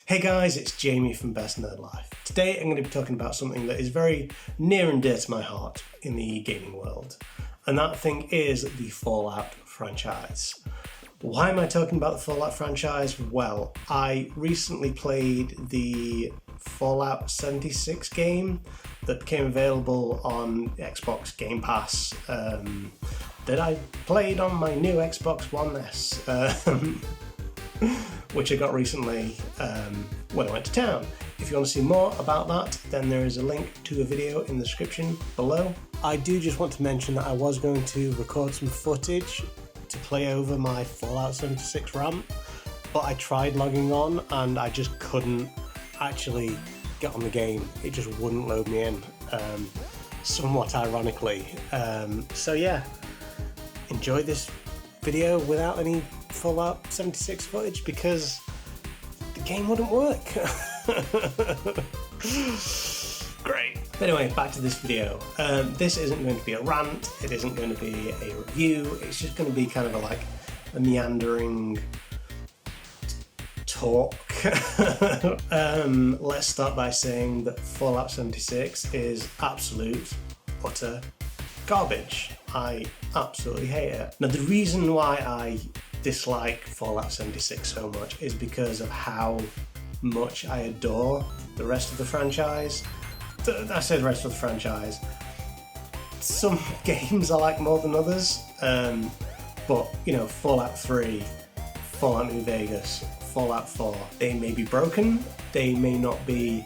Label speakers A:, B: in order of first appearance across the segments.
A: Hey guys, it's Jamie from BestNerdLife. Today I'm going to be talking about something that is very near and dear to my heart in the gaming world, and that thing is the Fallout franchise. Why am I talking about the Fallout franchise? Well, I recently played the Fallout 76 game that became available on Xbox Game Pass that I played on my new Xbox One S. Which I got recently when I went to town. If you want to see more about that, then there is a link to a video in the description below. I do just want to mention that I was going to record some footage to play over my Fallout 76 rant, but I tried logging on and I just couldn't actually get on the game. It just wouldn't load me in, somewhat ironically. So yeah, enjoy this video without any Fallout 76 footage because the game wouldn't work. Great. Anyway, back to this video. This isn't going to be a rant, it isn't going to be a review, it's just going to be kind of a meandering talk. Let's start by saying that Fallout 76 is absolute, utter garbage. I absolutely hate it. Now, the reason why I dislike Fallout 76 so much is because of how much I adore the rest of the franchise. I say the rest of the franchise. Some games I like more than others, but you know, Fallout 3, Fallout New Vegas, Fallout 4, they may be broken, they may not be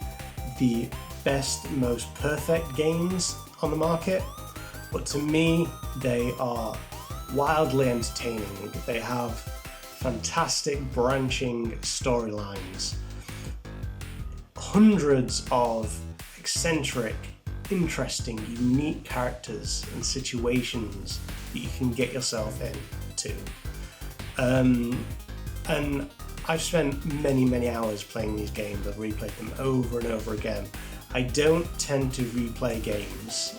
A: the best, most perfect games on the market, but to me, they are wildly entertaining. They have fantastic branching storylines, hundreds of eccentric, interesting, unique characters and situations that you can get yourself into. And I've spent many hours playing these games. I've replayed them over and over again. I don't tend to replay games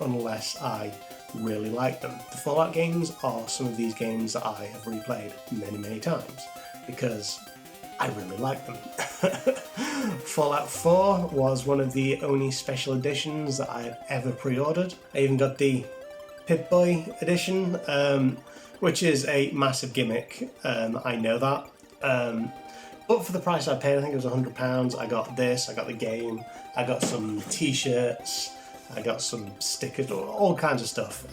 A: unless I really like them. The Fallout games are some of these games that I have replayed many times because I really like them. Fallout 4 was one of the only special editions that I had ever pre-ordered. I even got the Pip-Boy edition, which is a massive gimmick, I know that. But for the price I paid, I think it was £100, I got this, I got the game, I got some t-shirts, I got some stickers, all kinds of stuff.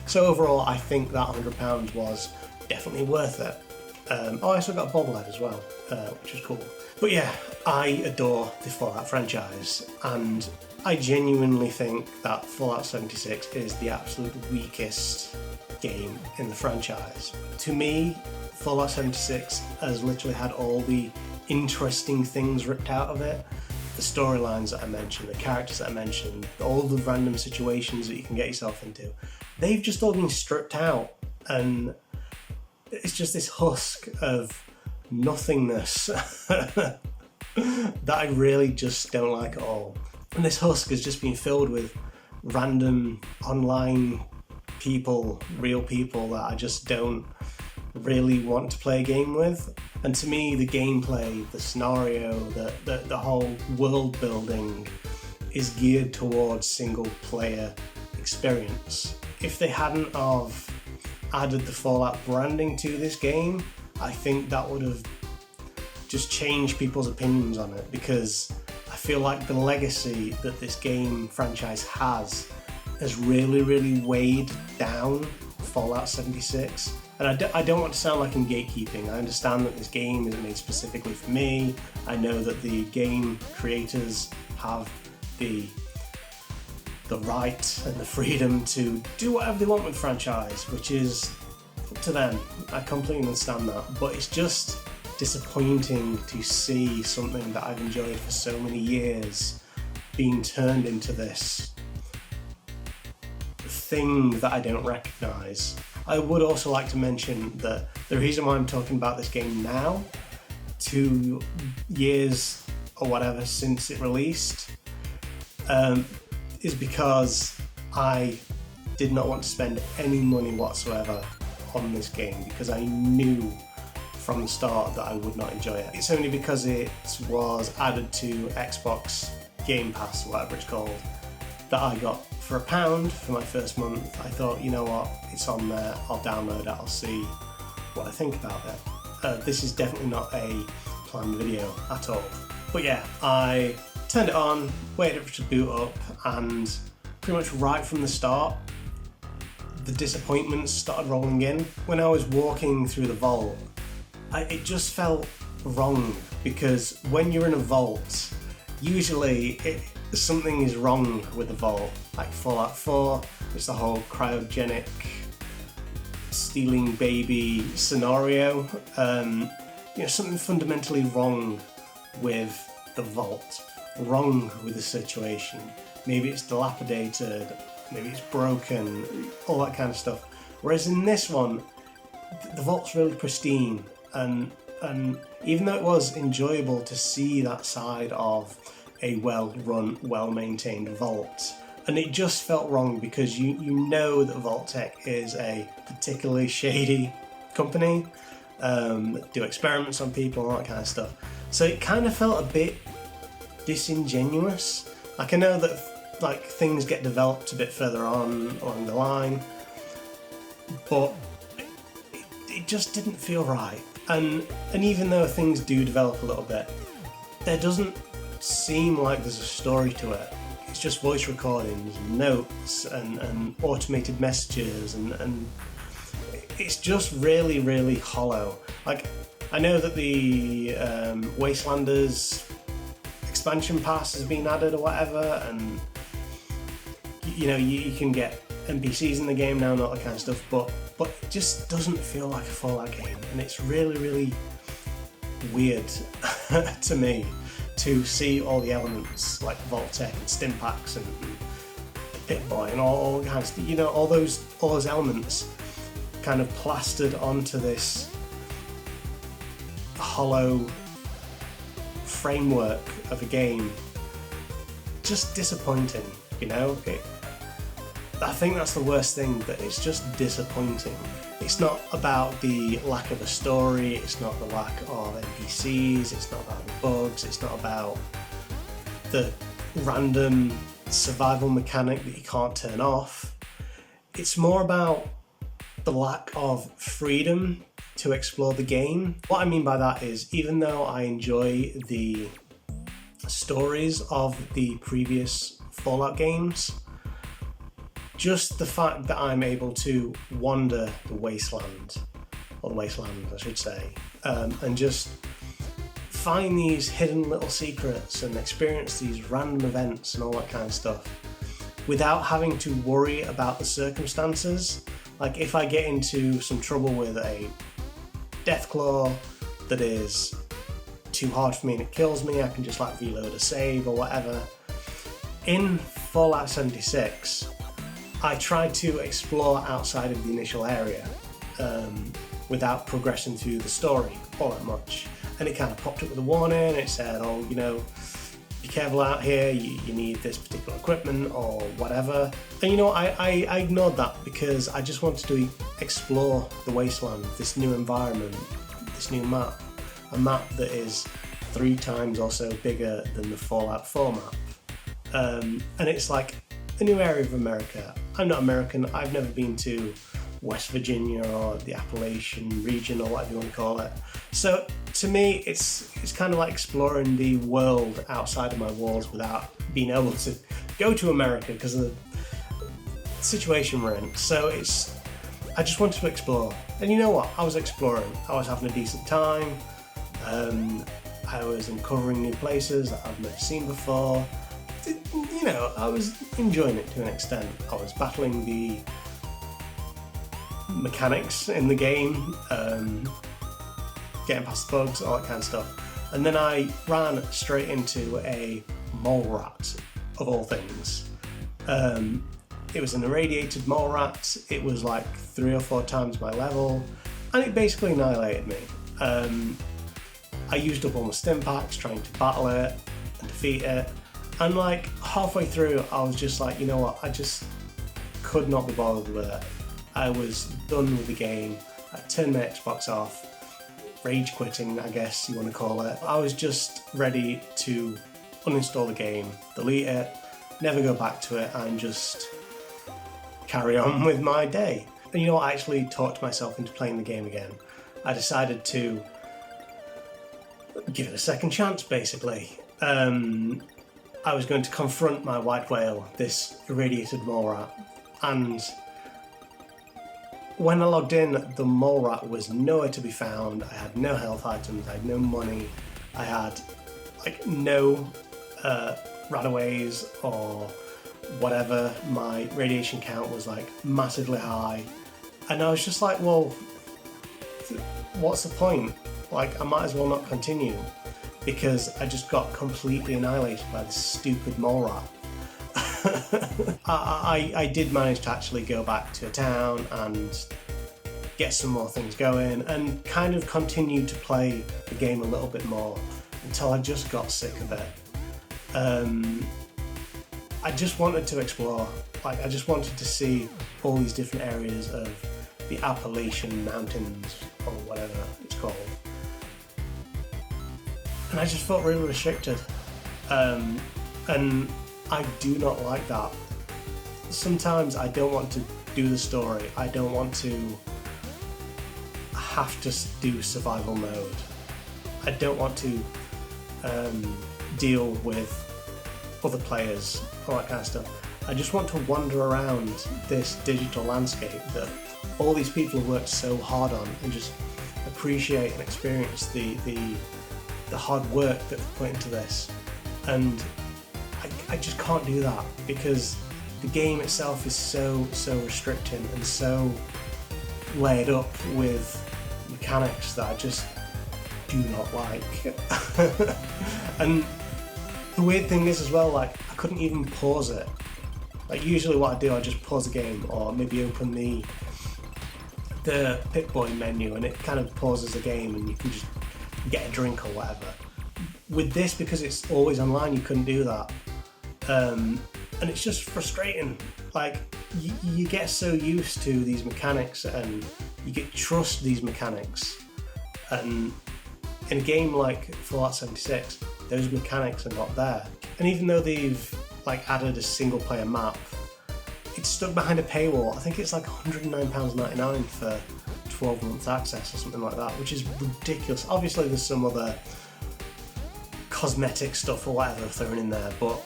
A: So overall, I think that £100 was definitely worth it. I also got a bobblehead as well, which is cool. But yeah, I adore the Fallout franchise, and I genuinely think that Fallout 76 is the absolute weakest game in the franchise. To me, Fallout 76 has literally had all the interesting things ripped out of it. The storylines that I mentioned, the characters that I mentioned, all the random situations that you can get yourself into, they've just all been stripped out, and it's just this husk of nothingness that I really just don't like at all. And this husk has just been filled with random online people, real people that I just don't really want to play a game with. And to me, the gameplay, the scenario, the whole world building is geared towards single player experience. If they hadn't have added the Fallout branding to this game, I think that would have just changed people's opinions on it, because I feel like the legacy that this game franchise has really weighed down Fallout 76. And I don't want to sound like I'm gatekeeping. I understand that this game isn't made specifically for me. I know that the game creators have the right and the freedom to do whatever they want with the franchise, which is up to them. I completely understand that. But it's just disappointing to see something that I've enjoyed for so many years being turned into this thing that I don't recognise. I would also like to mention that the reason why I'm talking about this game now, 2 years or whatever since it released, is because I did not want to spend any money whatsoever on this game, because I knew from the start that I would not enjoy it. It's only because it was added to Xbox Game Pass, whatever it's called, that I got for £1 for my first month. I thought, you know what, it's on there, I'll download it, I'll see what I think about it. This is definitely not a planned video at all. But yeah, I turned it on, waited for it to boot up, and pretty much right from the start, the disappointments started rolling in. When I was walking through the vault, it just felt wrong, because when you're in a vault, usually something is wrong with the vault. Like Fallout 4, it's the whole cryogenic stealing baby scenario. Something fundamentally wrong with the vault, wrong with the situation. Maybe it's dilapidated, maybe it's broken, all that kind of stuff. Whereas in this one, the vault's really pristine, and even though it was enjoyable to see that side of a well-run, well-maintained vault, and it just felt wrong because you know that Vault-Tec is a particularly shady company, do experiments on people and all that kind of stuff. So it kind of felt a bit disingenuous. Like, I know that like things get developed a bit further on along the line, but it just didn't feel right. And even though things do develop a little bit, there doesn't seem like there's a story to it. It's just voice recordings, and notes, and automated messages, and it's just really, really hollow. Like, I know that the Wastelanders expansion pass has been added or whatever, and you can get NPCs in the game now and all that kind of stuff, but it just doesn't feel like a Fallout game, and it's really, really weird to me to see all the elements like Vault-Tec and Stimpaks and Pip-Boy and all kinds of, all those elements kind of plastered onto this hollow framework of a game. Just disappointing, I think that's the worst thing, that it's just disappointing. It's not about the lack of a story, it's not the lack of NPCs, it's not about the bugs, it's not about the random survival mechanic that you can't turn off. It's more about the lack of freedom to explore the game. What I mean by that is, even though I enjoy the stories of the previous Fallout games, just the fact that I'm able to wander the wasteland, or the wasteland I should say, and just find these hidden little secrets and experience these random events and all that kind of stuff without having to worry about the circumstances. Like, if I get into some trouble with a Deathclaw that is too hard for me and it kills me, I can just reload a save or whatever. In Fallout 76, I tried to explore outside of the initial area without progressing through the story all that much. And it kind of popped up with a warning. It said, be careful out here, you need this particular equipment or whatever. And I ignored that because I just wanted to explore the wasteland, this new environment, this new map. A map that is 3 times or so bigger than the Fallout 4 map. And it's like a new area of America. I'm not American, I've never been to West Virginia or the Appalachian region or whatever you want to call it. So to me, it's kind of like exploring the world outside of my walls without being able to go to America because of the situation we're in. So I just wanted to explore. And you know what? I was exploring. I was having a decent time. I was uncovering new places that I've never seen before. I was enjoying it to an extent. I was battling the mechanics in the game, getting past the bugs, all that kind of stuff. And then I ran straight into a mole rat, of all things. It was an irradiated mole rat. It was like 3 or 4 times my level, and it basically annihilated me. I used up all my Stimpaks trying to battle it and defeat it. And halfway through, I was just like, you know what, I just could not be bothered with it. I was done with the game. I turned my Xbox off. rage quitting, I guess you want to call it. I was just ready to uninstall the game, delete it, never go back to it, and just carry on with my day. And you know what, I actually talked myself into playing the game again. I decided to give it a second chance, basically. I was going to confront my white whale, this irradiated mole rat, and when I logged in, the mole rat was nowhere to be found. I had no health items, I had no money, I had like no rataways or whatever. My radiation count was like massively high, and I was just like, well, what's the point? Like, I might as well not continue, because I just got completely annihilated by this stupid mole rat. I did manage to actually go back to a town and get some more things going, and kind of continued to play the game a little bit more until I just got sick of it. I just wanted to explore. Like, I just wanted to see all these different areas of the Appalachian Mountains, or whatever it's called. And I just felt really restricted. And I do not like that. Sometimes I don't want to do the story. I don't want to have to do survival mode. I don't want to deal with other players, all that kind of stuff. I just want to wander around this digital landscape that all these people have worked so hard on, and just appreciate and experience the hard work that they've put into this. And I just can't do that, because the game itself is so restricting and so layered up with mechanics that I just do not like. And the weird thing is as well, like, I couldn't even pause it. Like, usually what I do, I just pause the game, or maybe open the Pip-Boy menu, and it kind of pauses the game and you can just get a drink or whatever. With this, because it's always online, you couldn't do that. And it's just frustrating. Like, you get so used to these mechanics, and you get trust these mechanics. And in a game like Fallout 76, those mechanics are not there. And even though they've like added a single player map, it's stuck behind a paywall. I think it's like £109.99 for 12 months access or something like that, which is ridiculous. Obviously there's some other cosmetic stuff or whatever thrown in there, but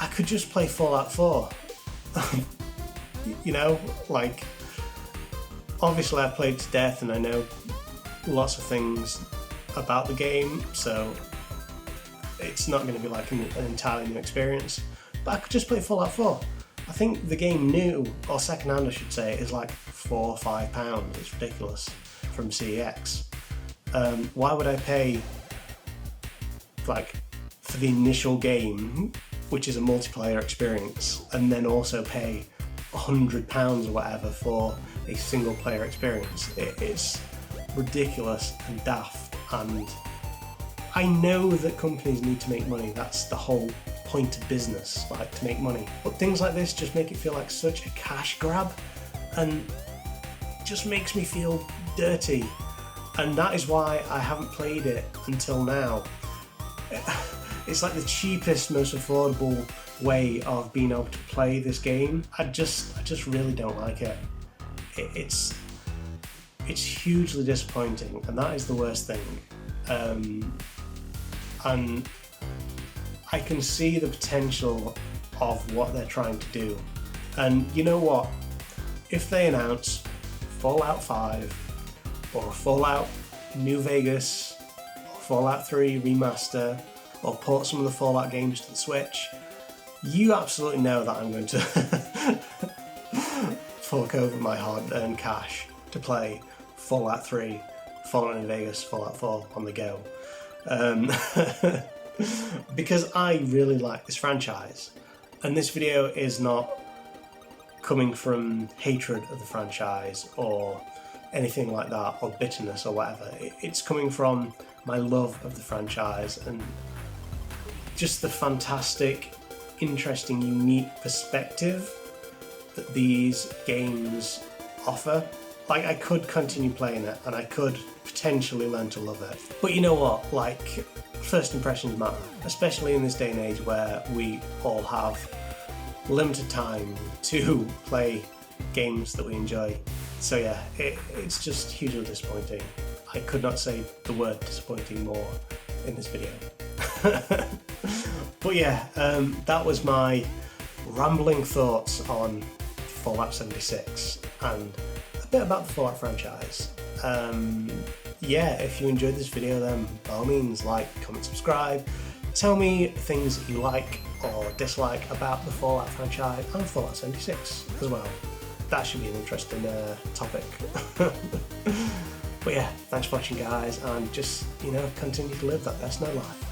A: I could just play Fallout 4. You know, like, obviously I've played to death and I know lots of things about the game, so it's not going to be like an entirely new experience, but I could just play Fallout 4. I think the game new, or second hand I should say, is like £4 or £5. It's ridiculous from CEX. Why would I pay like for the initial game, which is a multiplayer experience, and then also pay £100 or whatever for a single player experience? It's ridiculous and daft, and I know that companies need to make money. That's the whole point of business, like, to make money. But things like this just make it feel like such a cash grab, and it just makes me feel dirty. And that is why I haven't played it until now. It's like the cheapest, most affordable way of being able to play this game. I just really don't like it. It's hugely disappointing, and that is the worst thing. And I can see the potential of what they're trying to do. And you know what? If they announce Fallout 5 or Fallout New Vegas or Fallout 3 remaster, or port some of the Fallout games to the Switch, you absolutely know that I'm going to fork over my hard-earned cash to play Fallout 3, Fallout New Vegas, Fallout 4 on the go. Because I really like this franchise, and this video is not coming from hatred of the franchise or anything like that, or bitterness or whatever. It's coming from my love of the franchise and just the fantastic, interesting, unique perspective that these games offer Like, I could continue playing it and I could potentially learn to love it. But you know what? Like, first impressions matter, especially in this day and age where we all have limited time to play games that we enjoy. So yeah, it's just hugely disappointing. I could not say the word disappointing more in this video. But yeah, that was my rambling thoughts on Fallout 76 and a bit about the Fallout franchise. Yeah, if you enjoyed this video, then by all means like, comment, subscribe. Tell me things that you like or dislike about the Fallout franchise and Fallout 76 as well. That should be an interesting topic. But yeah, thanks for watching guys, and just, continue to live that best nerd life.